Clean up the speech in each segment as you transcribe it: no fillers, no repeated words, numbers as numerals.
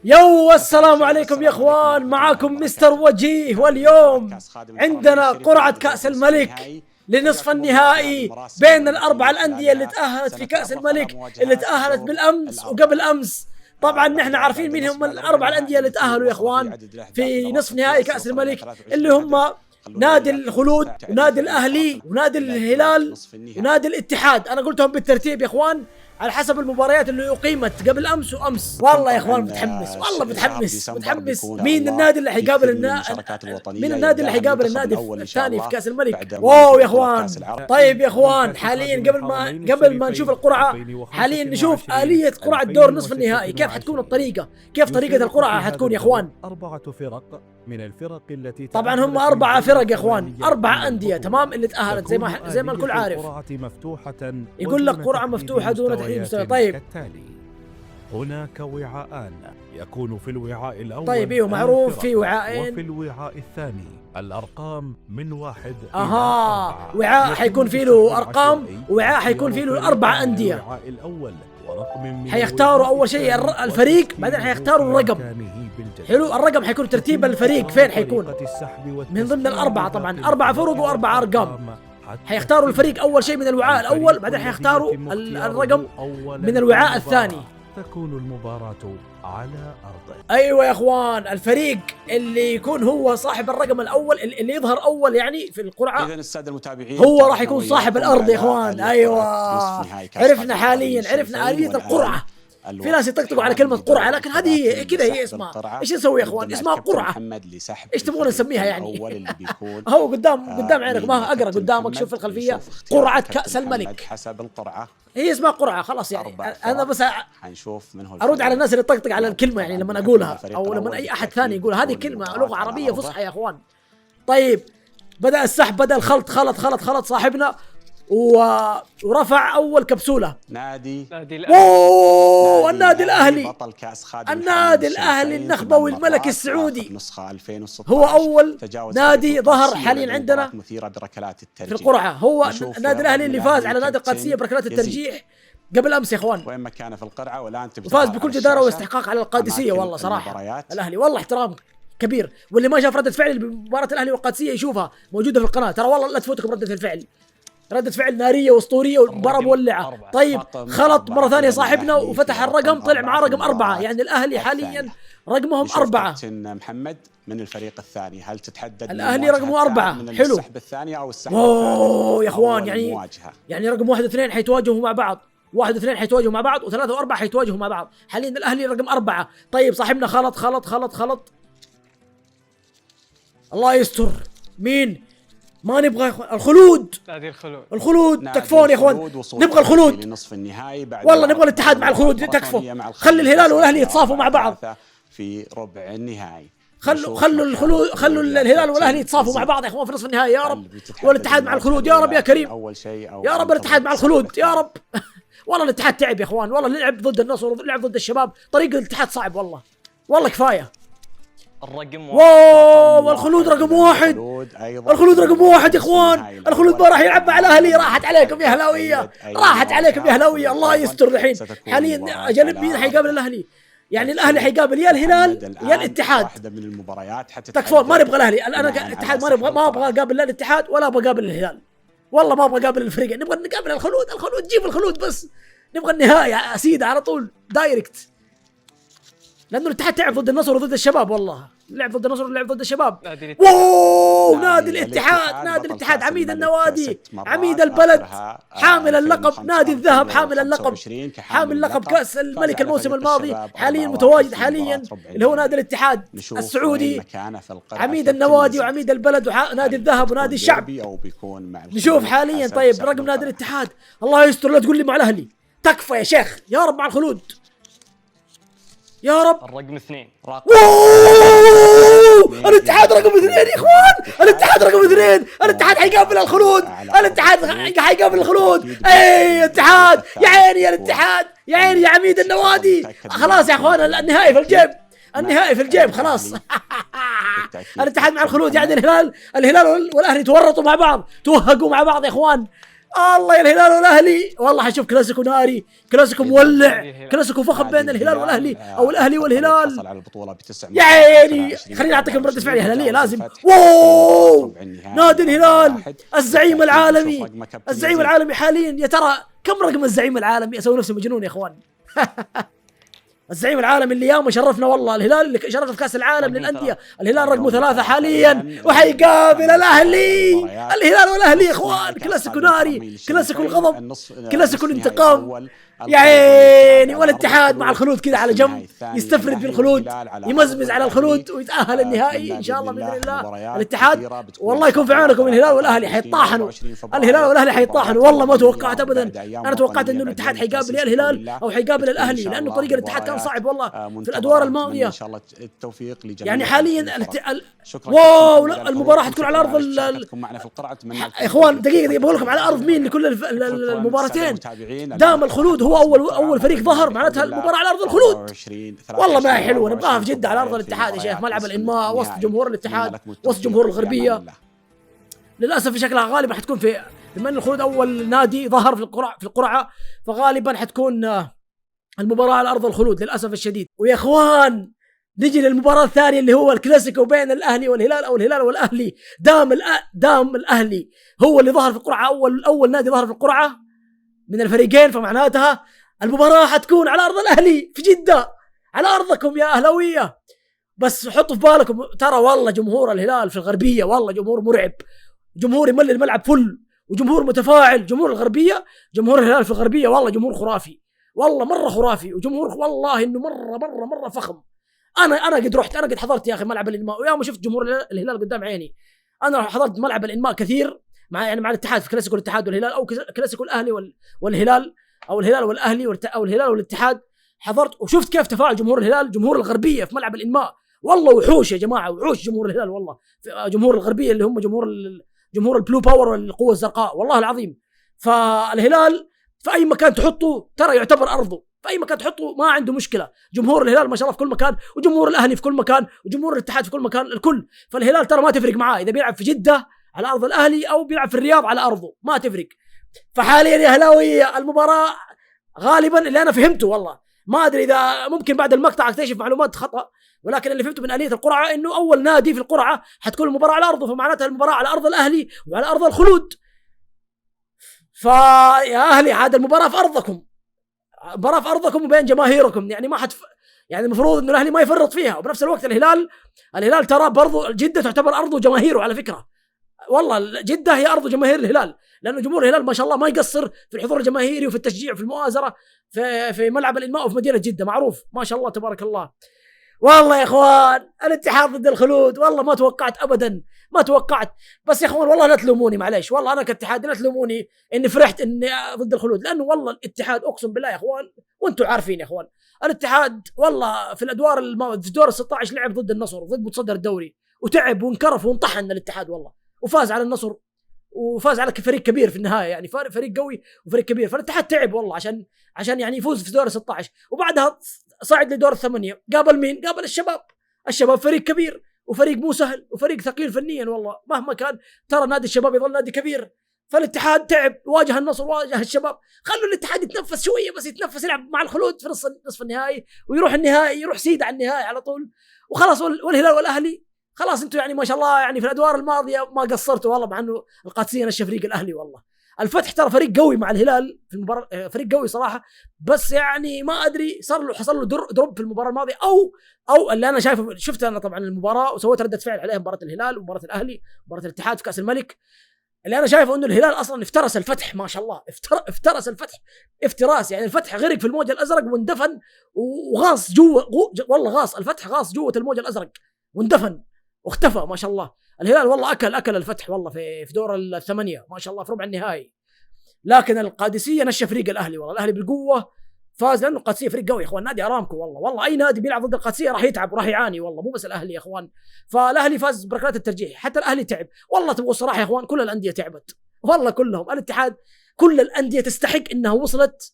يو السلام عليكم يا اخوان، معاكم مستر وجيه، واليوم عندنا قرعة كأس الملك لنصف النهائي بين الأربع الأندية اللي تأهلت في كأس الملك، اللي تأهلت بالأمس وقبل أمس. طبعا نحن عارفين مين هم الأربع الأندية اللي تأهلوا يا اخوان في نصف نهائي كأس الملك، اللي هم نادي الخلود ونادي الأهلي ونادي الهلال ونادي الاتحاد. أنا قلتهم بالترتيب يا اخوان على حسب المباريات اللي أقيمت قبل أمس وأمس. والله يا إخوان متحمس، والله متحمس. مين النادي اللي حيقابل مين النادي اللي حيقابل النادي الثاني في كأس الملك؟ واو يا إخوان. طيب يا إخوان، حاليا قبل ما نشوف القرعة، حاليا نشوف آلية قرعة دور نصف النهائي. كيف حتكون الطريقة؟ كيف طريقة القرعة حتكون يا إخوان؟ 4 فرق من الفرق التي طبعا هم 4 فرق يا إخوان، 4 أندية تمام اللي تأهلت زي ما الكل عارف. يقول لك قرعة مفتوحة دون تحديد مستوى. طيب هناك وعاءان، يكون في الوعاء الأول طيب ايوه معروف في وعاءين، وفي الوعاء الثاني الأرقام من 1 وعاء حيكون فيه له أرقام، ووعاء حيكون فيه له 4 أندية. الوعاء الأول ورقم حيختاروا أول شيء الفريق، بعدين حيختاروا الرقم. حلو، الرقم حيكون ترتيب الفريق فين حيكون من ضمن ال4. طبعا 4 فرق و4 أرقام. حيختاروا الفريق أول شيء من الوعاء الأول، بعدين حيختاروا الرقم من الوعاء الثاني. تكون المباراة على أرضه. أيوة يا إخوان، الفريق اللي يكون هو صاحب الرقم الأول، اللي يظهر أول يعني في القرعة، إذن السادة المتابعين هو راح يكون صاحب الأرض يا إخوان. أيوة عرفنا حاليا، عرفنا آلية القرعة. في ناس يطقطقوا على كلمة قرعة، لكن هذه هي كذا، هي اسمها. ايش نسوي يا اخوان؟ اسمها قرعة. ايش تبغون نسميها يعني؟ هو قدام عينك، ما اقرا قدامك، شوف في الخلفية قرعة كأس الملك حسب القرعة، هي اسمها قرعة خلاص يعني. انا بس حنشوف من هو ارد على الناس اللي تطقطق على الكلمة يعني لما اقولها، او لما اي احد ثاني يقول هذه كلمة لغة عربية فصحى يا اخوان. طيب بدأ السحب، بدأ الخلط، خلط صاحبنا ورفع أول كبسولة. نادي أوه النادي الأهلي، بطل كأس خادم النادي الأهلي النخبوي الملك السعودي، هو أول نادي ظهر حاليا عندنا في القرعة. هو النادي الأهلي اللي فاز على نادي القادسية بركلات الترجيح قبل أمس يا إخوان، وين ما كان في القرعة، والآن وفاز بكل جدارة واستحقاق على القادسية. والله صراحة الأهلي والله احترام كبير. واللي ما شاف ردة فعل بمباراة الأهلي والقادسية يشوفها موجودة في القناة، ترى والله لا تفوتكم ردة الفعل، ردة فعل نارية واسطورية ومباراة مولعة. طيب خلط مرة ثانية صاحبنا وفتح الرقم، طلع معاه رقم 4، يعني الأهلي حاليا رقمهم 4. محمد من الفريق الثاني، هل تتحدد الأهلي رقمه 4؟ حلو. السحب الثاني أو السحب أوه يا إخوان، يعني رقم 1 و2 حيتواجهوا مع بعض، 1 و2 حيتواجهوا مع بعض، و3 و4 حيتواجهوا مع بعض. حاليا الأهلي رقم 4. طيب صاحبنا خلط الله يستر. مين؟ ما نبغى الخلود. الخلود تكفون يا اخوان، نبغى الخلود لنصف النهائي. والله نبغى الاتحاد مع الخلود، تكفوا. خلي الهلال والاهلي يتصافوا مع بعض في ربع النهائي. خلوا الهلال والاهلي يتصافوا مع بعض يا اخوان في نصف النهائي يا رب. والاتحاد مع الخلود يا رب يا كريم، يا رب الاتحاد مع الخلود يا رب. والله الاتحاد تعب يا اخوان، والله لعب ضد النصر ولعب ضد الشباب، طريق الاتحاد صعب والله كفايه. الرقم واو الخلود رقم 1، الخلود رقم 1 يا اخوان. الخلود ما راح يلعب مع الاهلي، راحت عليكم يا هلاويه، راحت عليكم يا هلاويه. الله يستر. الحين حاليا اجل مين حيقابل الاهلي؟ يعني الاهلي حيقابل يا الهلال يا الاتحاد. تكفون، ما نبغى الاهلي، انا الاتحاد ما ابغى اقابل لا الاتحاد ولا ابغى اقابل الهلال، والله ما ابغى اقابل الفريقين. نبغى نقابل الخلود جيب الخلود بس، نبغى النهائي اسيده على طول دايركت، لأنه الاتحاد تعب ضد النصر وضد الشباب. والله لعب ضد النصر ولعب ضد الشباب. واو نادي الاتحاد عميد النوادي، عميد البلد، حامل اللقب، نادي الذهب، حامل لقب كأس الملك الموسم الماضي، حاليا متواجد حاليا اللي هو نادي الاتحاد السعودي، عميد النوادي وعميد البلد ونادي الذهب ونادي الشعب. نشوف حاليا. طيب رقم نادي الاتحاد، الله يستر لا تقول لي مع الاهلي، تكفى يا شيخ يا رب مع الخلود يا رب. الرقم 2 الاتحاد رقم 2 يا اخوان، الاتحاد رقم 2. الاتحاد حيقابل الخلود، الاتحاد حيقابل الخلود. اي اتحاد يا عيني، يا الاتحاد يا عيني يا عميد النوادي. خلاص يا اخوان النهائي في الجيب خلاص. الاتحاد مع الخلود، يعني الهلال والاهلي تورطوا مع بعض، توهقوا مع بعض يا اخوان. الله يا الهلال والاهلي، والله حنشوف كلاسيكو ناري، كلاسيكو مولع، كلاسيكو فخم بين الهلال والاهلي او الاهلي والهلال. يا عيني خليني اعطيكم ردة فعل هلالية لازم. واو نادي الهلال الزعيم العالمي، الزعيم العالمي حاليا. يا ترى كم رقم الزعيم العالمي؟ اسوي نفسي مجنون يا اخوان. الزعيم العالمي اللي ياما شرفنا والله، الهلال اللي شرفنا في كاس العالم للانديه، الهلال رقم 3 حاليا وحيقابل الاهلي. الهلال والاهلي يا اخوان كلاسيكو ناري، كلاسيكو الغضب، كلاسيكو الانتقام. يا عيني والاتحاد مع الخلود كذا على جنب يستفرد بالخلود، يمزمز على الخلود ويتاهل النهائي ان شاء الله باذن الله. الاتحاد والله يكون في عونكم، الهلال والاهلي حيطاحنوا، الهلال والاهلي حيطاحنوا. والله ما توقعت ابدا، انا توقعت انه الاتحاد حيقابل يا الهلال او حيقابل الاهلي، لانه طريق الاتحاد كان صعب والله في الادوار الماضيه. ان شاء الله التوفيق لجميع يعني حاليا واو المباراه حتكون على ارض يا اخوان. دقيقه بقول لكم على ارض مين لكل المباراتين. دام الخلود هو اول فريق ظهر، معناتها المباراه على ارض الخلود. والله ما هي حلوه، نبغاها في جده على ارض الاتحاد يا شيخ، ملعب الانماء وسط جمهور الاتحاد وسط جمهور الغربيه. للاسف في شكلها غالبا حتكون في، بما ان الخلود اول نادي ظهر في القرعه، فغالبا حتكون المباراه على ارض الخلود للاسف الشديد. ويا اخوان نجي للمباراه الثانيه اللي هو الكلاسيكو بين الاهلي والهلال او الهلال والاهلي. دام الاهلي هو اللي ظهر في القرعه، اول نادي ظهر في القرعه من الفريقين، فمعناتها المباراة حتكون على أرض الأهلي في جدة، على أرضكم يا أهلاوية. بس حطوا في بالكم ترى والله جمهور الهلال في الغربية والله جمهور مرعب، جمهور يملي الملعب فل، وجمهور متفاعل. جمهور الغربية، جمهور الهلال في الغربية والله جمهور خرافي، والله مرة خرافي، وجمهور والله إنه مرة فخم. أنا قد رحت، أنا قد حضرت يا أخي ملعب الإنماء، ويا ما شفت جمهور الهلال قدام عيني. أنا حضرت ملعب الإنماء كثير مع الاتحاد، في كلاسيكو الاتحاد والهلال، أو كلاسيكو الأهلي والهلال، او الهلال والاهلي او الهلال والاتحاد. حضرت وشفت كيف تفاعل جمهور الهلال، جمهور الغربيه في ملعب الانماء. والله وحوش يا جماعه، وحوش جمهور الهلال والله، جمهور الغربيه اللي هم جمهور البلو باور والقوه الزرقاء والله العظيم. فالهلال في اي مكان تحطه ترى يعتبر ارضه، في اي مكان تحطه ما عنده مشكله. جمهور الهلال ما شاء الله في كل مكان، وجمهور الاهلي في كل مكان، وجمهور الاتحاد في كل مكان، الكل. فالهلال ترى ما تفرق معاه اذا بيلعب في جده على ارض الاهلي او بيلعب في الرياض على ارضه، ما تفرق. فحاليا يا اهلاويه المباراه غالبا اللي انا فهمته، والله ما ادري اذا ممكن بعد المقطع اكتشف معلومات خطا، ولكن اللي فهمته من آلية القرعه انه اول نادي في القرعه حتكون المباراه على ارضه، فمعناتها المباراه على ارض الاهلي وعلى ارض الخلود. فيا اهلي عاد المباراه في ارضكم، مباراه في ارضكم وبين جماهيركم، يعني ما يعني المفروض انه الاهلي ما يفرط فيها. وبنفس الوقت الهلال ترى برضو جده تعتبر ارضه جماهيره على فكره، والله جده هي ارض جماهير الهلال، لانه جمهور الهلال ما شاء الله ما يقصر في الحضور الجماهيري وفي التشجيع وفي المؤازره في ملعب الانماء وفي مدينه جده، معروف ما شاء الله تبارك الله. والله يا اخوان الاتحاد ضد الخلود، والله ما توقعت ابدا، ما توقعت. بس يا اخوان والله لا تلوموني معليش، والله انا كاتحاد لا تلوموني اني فرحت اني ضد الخلود، لانه والله الاتحاد اقسم بالله يا اخوان وانتم عارفين يا اخوان، الاتحاد والله في الادوار في دور ال16 لعب ضد النصر وضد متصدر الدوري، وتعب وانكرف وانطحن الاتحاد والله، وفاز على النصر وفاز على فريق كبير في النهايه، يعني فريق قوي وفريق كبير. فالاتحاد تعب والله عشان يعني يفوز في دور ال16، وبعدها صعد لدور الثمانية. قابل مين؟ قابل الشباب فريق كبير وفريق مو سهل وفريق ثقيل فنيا، والله مهما كان ترى نادي الشباب يظل نادي كبير. فالاتحاد تعب، واجه النصر واجه الشباب، خلوا الاتحاد يتنفس شويه، بس يتنفس يلعب مع الخلود في نصف النهائي، ويروح النهائي، يروح سيد على النهائي على طول وخلاص. والهلال والاهلي خلاص انتم يعني ما شاء الله يعني في الادوار الماضيه ما قصرتوا والله، مع انه القادسيه نشا فريق الاهلي. والله الفتح ترى فريق قوي مع الهلال في المباراه، فريق قوي صراحه، بس يعني ما ادري حصل له دروب في المباراه الماضيه، او اللي انا شايفه، شفت انا طبعا المباراه وسويت رده فعل عليها، مباراه الهلال ومباراه الاهلي ومباراه الاتحاد في كاس الملك. اللي انا شايفه انه الهلال اصلا افترس الفتح، ما شاء الله افترس الفتح افتراس، يعني الفتح غرق في الموج الازرق واندفن وغاص جوا، والله غاص الفتح، غاص جوه الموج الازرق واندفن واختفى ما شاء الله. الهلال والله اكل الفتح والله في دور الثمانية ما شاء الله في ربع النهائي. لكن القادسيه نشا فريق الاهلي، والله الاهلي بالقوه فاز، لانه القادسيه فريق قوي يا اخوان، نادي ارامكو والله اي نادي بيلعب ضد القادسيه راح يتعب وراح يعاني، والله مو بس الاهلي يا اخوان. فالاهلي فاز بركلات الترجيح، حتى الاهلي تعب والله. تبغوا الصراحه يا اخوان كل الانديه تعبت والله، كلهم. الاتحاد كل الانديه تستحق انها وصلت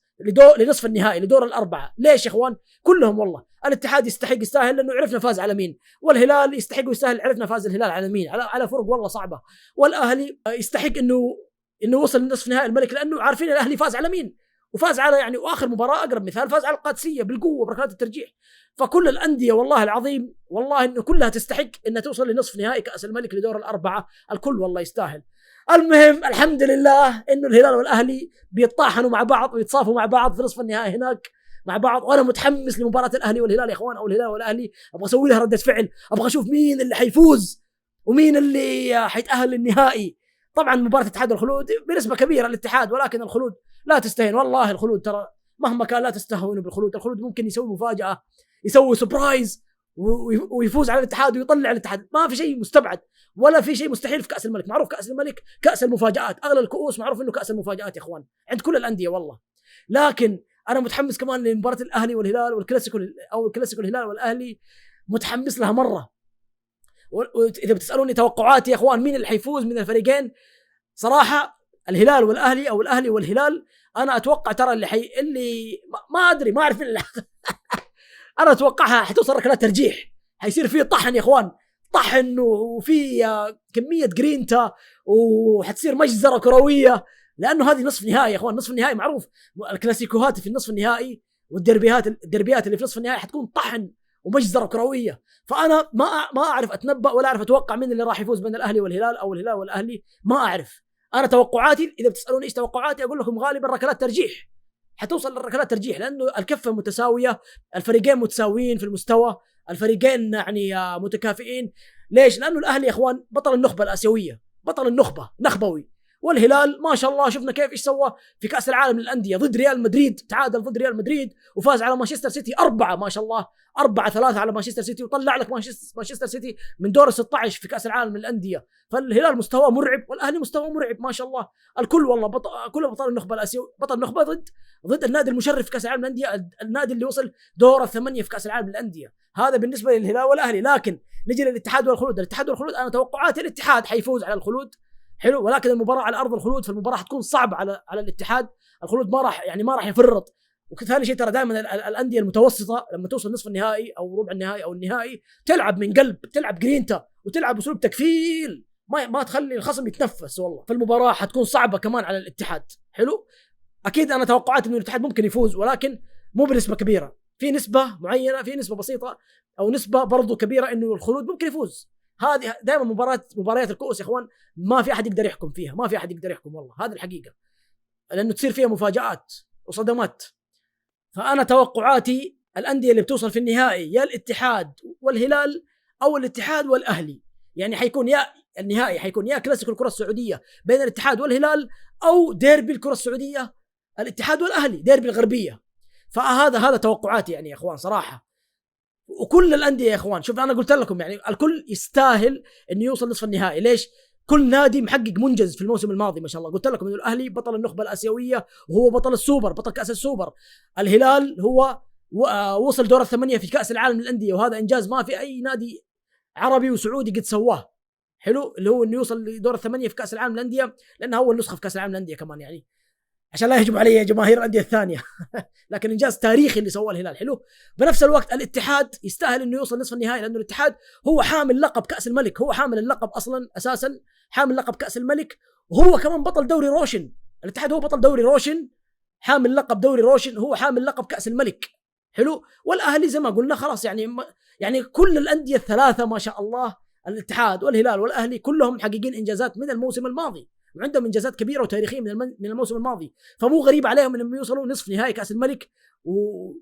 لنصف النهائي لدور الاربعه. ليش يا اخوان؟ كلهم والله. الاتحاد يستاهل لانه عرفنا فاز على مين، والهلال يستحق ويستاهل، عرفنا فاز الهلال على مين، على فرق والله صعبه. والاهلي يستحق انه انه وصل لنصف نهائي الملك، لانه عارفين الاهلي فاز على مين، وفاز على يعني واخر مباراه اقرب مثال فاز على القادسيه بالقوه بركلات الترجيح. فكل الانديه والله العظيم والله انه كلها تستحق انها توصل لنصف نهائي كاس الملك لدور الاربعه، الكل والله يستاهل. المهم الحمد لله انه الهلال والاهلي بيتطاحنوا مع بعض ويتصافوا مع بعض في نصف النهائي هناك مع بعض، وانا متحمس لمباراه الاهلي والهلال يا اخوان، او الهلال والاهلي. ابغى اسوي لها رده فعل، ابغى اشوف مين اللي حيفوز ومين اللي حيتاهل للنهائي. طبعا مباراه الاتحاد والخلود بنسبه كبيره الاتحاد، ولكن الخلود لا تستهين والله. الخلود ترى مهما كان لا تستهونوا بالخلود، الخلود ممكن يسوي مفاجاه، يسوي سبرايز ويفوز على الاتحاد ويطلع الاتحاد. ما في شيء مستبعد ولا في شيء مستحيل في كاس الملك. معروف كاس الملك كاس المفاجات، اغلى الكؤوس معروف انه كاس المفاجات يا اخوان عند كل الانديه والله. لكن انا متحمس كمان لمباراه الاهلي والهلال والكلاسيكو، او الكلاسيكو الهلال والاهلي، متحمس لها مره. واذا بتسالوني توقعاتي يا اخوان مين اللي حيفوز من الفريقين، صراحه الهلال والاهلي او الاهلي والهلال، انا اتوقع ترى اللي ما ادري، ما اعرف مين اللي انا اتوقعها حتوصل ركلات ترجيح، حيصير فيه طحن يا اخوان، طحن وفي كميه جرينتا، وحتصير مجزره كرويه، لانه هذه نصف نهائي يا اخوان. نصف النهائي معروف الكلاسيكوهات في النصف النهائي والدربيات اللي في نصف النهائي حتكون طحن ومجزره كرويه. فانا ما اعرف اتنبأ ولا اعرف اتوقع مين اللي راح يفوز بين الاهلي والهلال او الهلال والاهلي، ما اعرف. انا توقعاتي اذا بتسالوني ايش توقعاتي اقول لكم غالبا ركلات ترجيح، حتوصل للركلات ترجيح، لانه الكفه متساويه، الفريقين متساويين في المستوى، الفريقين يعني متكافئين. ليش؟ لانه الاهلي يا اخوان بطل النخبه الاسيويه، بطل النخبه نخبوي، والهلال ما شاء الله شفنا كيف ايش سوى في كاس العالم للانديه ضد ريال مدريد، تعادل ضد ريال مدريد وفاز على مانشستر سيتي 4 ما شاء الله 4-3 على مانشستر سيتي، وطلع لك مانشستر سيتي من دور 16 في كاس العالم للانديه. فالهلال مستواه مرعب والاهلي مستواه مرعب ما شاء الله. الكل والله كل بطل النخبه الاسيوي، بطل النخبه ضد النادي المشرف في كاس العالم للانديه، النادي اللي وصل دور الثمانيه في كاس العالم للانديه. هذا بالنسبه للهلال والاهلي. لكن نجي للاتحاد والخلود. الاتحاد والخلود انا توقعاتي الاتحاد حيفوز على الخلود، حلو، ولكن المباراه على ارض الخلود، فالمباراه حتكون صعبه على الاتحاد. الخلود ما راح يفرط. وثاني شيء ترى دائما الانديه المتوسطه لما توصل نصف النهائي او ربع النهائي او النهائي تلعب من قلب، تلعب جرينتا وتلعب اسلوب تكفيل، ما تخلي الخصم يتنفس والله. فالمباراه حتكون صعبه كمان على الاتحاد. حلو، اكيد انا توقعت انه الاتحاد ممكن يفوز، ولكن مو بنسبه كبيره، في نسبه معينه، في نسبه بسيطه او نسبه برضو كبيره انه الخلود ممكن يفوز. هذه دائما مباريات الكؤوس يا اخوان ما في احد يقدر يحكم فيها، ما في احد يقدر يحكم والله، هذه الحقيقه، لانه تصير فيها مفاجآت وصدمات. فانا توقعاتي الانديه اللي بتوصل في النهائي يا الاتحاد والهلال او الاتحاد والاهلي، يعني حيكون يا النهائي حيكون يا كلاسيكو الكره السعوديه بين الاتحاد والهلال، او ديربي الكره السعوديه الاتحاد والاهلي، ديربي الغربيه. فهذا توقعاتي يعني يا اخوان صراحه. وكل الانديه يا اخوان، شوف انا قلت لكم يعني الكل يستاهل انه يوصل نصف النهائي. ليش؟ كل نادي محقق منجز في الموسم الماضي ما شاء الله. قلت لكم انه الاهلي بطل النخبه الاسيويه وهو بطل السوبر، بطل كاس السوبر. الهلال هو وصل دور الثمانيه في كاس العالم للانديه، وهذا انجاز ما في اي نادي عربي وسعودي قد سواه. حلو، اللي هو انه يوصل لدور الثمانيه في كاس العالم للانديه، لانه اول نسخه في كاس العالم للانديه كمان، يعني عشان لا يهجموا علي جماهير الانديه الثانيه. لكن انجاز تاريخي اللي سواه الهلال. حلو، بنفس الوقت الاتحاد يستاهل انه يوصل نصف النهائي، لانه الاتحاد هو حامل لقب كاس الملك، هو حامل اللقب اصلا اساسا، حامل لقب كاس الملك، وهو كمان بطل دوري روشن. الاتحاد هو بطل دوري روشن، حامل لقب دوري روشن، هو حامل لقب كاس الملك. حلو، والاهلي زي ما قلنا خلاص يعني كل الانديه الثلاثه ما شاء الله، الاتحاد والهلال والاهلي كلهم محققين انجازات من الموسم الماضي، وعندهم انجازات كبيره وتاريخيه من الموسم الماضي. فمو غريب عليهم انهم يوصلوا نصف نهائي كاس الملك،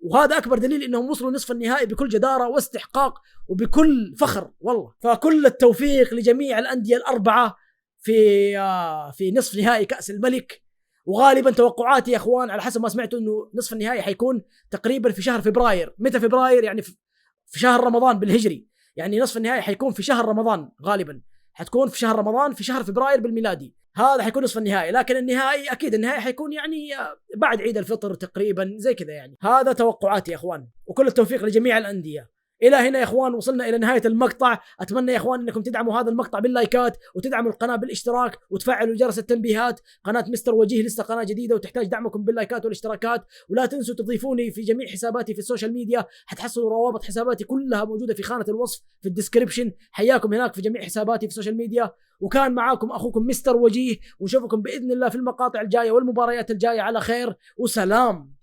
وهذا اكبر دليل انهم وصلوا نصف النهائي بكل جداره واستحقاق وبكل فخر والله. فكل التوفيق لجميع الانديه الاربعه في نصف نهائي كاس الملك. وغالبا توقعاتي يا اخوان على حسب ما سمعت انه نصف النهائي حيكون تقريبا في شهر فبراير. متى فبراير؟ يعني في شهر رمضان بالهجري، يعني نصف النهائي حيكون في شهر رمضان، غالبا حتكون في شهر رمضان في شهر فبراير بالميلادي. هذا حيكون نصف النهائي، لكن النهائي اكيد النهائي حيكون يعني بعد عيد الفطر تقريبا زي كذا. يعني هذا توقعاتي يا اخوان، وكل التوفيق لجميع الانديه. إلى هنا يا إخوان وصلنا إلى نهاية المقطع. أتمنى يا إخوان أنكم تدعموا هذا المقطع باللايكات، وتدعموا القناة بالاشتراك، وتفعلوا جرس التنبيهات. قناة مستر وجيه لسه قناة جديدة وتحتاج دعمكم باللايكات والاشتراكات. ولا تنسوا تضيفوني في جميع حساباتي في السوشيال ميديا، حتحصلوا روابط حساباتي كلها موجودة في خانة الوصف في الديسكريبشن. حياكم هناك في جميع حساباتي في السوشيال ميديا. وكان معاكم أخوكم مستر وجيه، ونشوفكم بإذن الله في المقاطع الجاية والمباريات الجاية على خير، وسلام.